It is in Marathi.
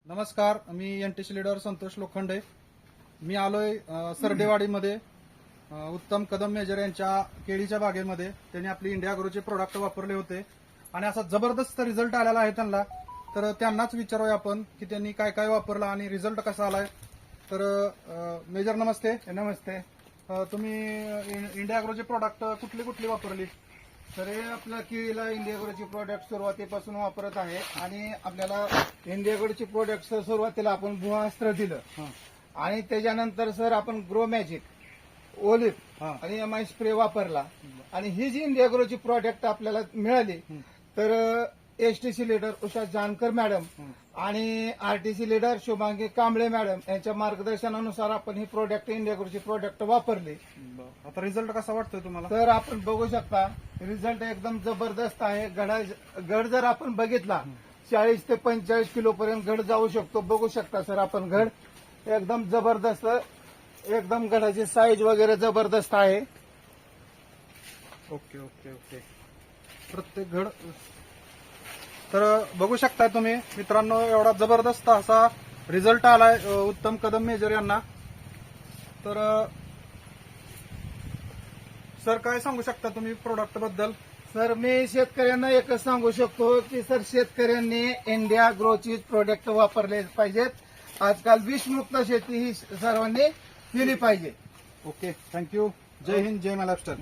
नमस्कार, मी एनटीसी लीडर संतोष लोखंडे. मी आलोय सरडेवाडीमध्ये उत्तम कदम मेजर यांच्या केळीच्या बागेमध्ये. त्यांनी आपली इंडिया ग्रोचे प्रोडक्ट वापरले होते आणि असा जबरदस्त रिझल्ट आलेला आहे त्यांना. तर त्यांनाच विचारूया आपण की त्यांनी काय काय वापरलं आणि रिझल्ट कसा आलाय. तर मेजर नमस्ते. नमस्ते. तुम्ही इंडिया ग्रोचे प्रोडक्ट कुठली कुठली वापरली? तर हे आपल्या केळीला इंडियागोडचे प्रोडक्ट सुरुवातीपासून वापरत आहे आणि आपल्याला इंडियागोडचे प्रोडक्ट सुरुवातीला आपण भुवास्त्र दिलं आणि त्याच्यानंतर सर आपण ग्रो मॅजिक ओलिव्ह आणि एमआय स्प्रे वापरला आणि ही जी इंडियागोडची प्रोडक्ट आपल्याला मिळाली तर STC leader Usha Jankar madam आणि RTC leader Shubhangi Kamble madam यांच्या मार्गदर्शनानुसार आपण ही प्रोडक्ट इंडियागोडची प्रोडक्ट वापरली. आता रिझल्ट कसा वाटतोय तुम्हाला? तर आपण बघू शकता रिझल्ट एकदम जबरदस्त आहे. घड जर आपण बघितला 40 ते 45 किलो पर्यंत घड जाऊ शकतो. बघू शकता सर आपण घड एकदम जबरदस्त, एकदम घडाची साईज वगैरे जबरदस्त आहे. Okay okay okay. प्रत्येक घड तर बघू शकताय तुम्ही मित्रांनो, एवढा जबरदस्त असा रिझल्ट आलाय उत्तम कदम मेजर यांना. तर सर काय सांगू शकता तुम्ही प्रोडक्ट बद्दल? सर मी शेतकऱ्यांना एकच सांगू शकतो की सर शेतकऱ्यांनी इंडिया ग्रोची प्रोडक्ट वापरले पाहिजेत. आजकाल विषमुक्त शेती ही सर्वांनी केली पाहिजे. Okay, thank you. जय हिंद, जय महाराष्ट्र.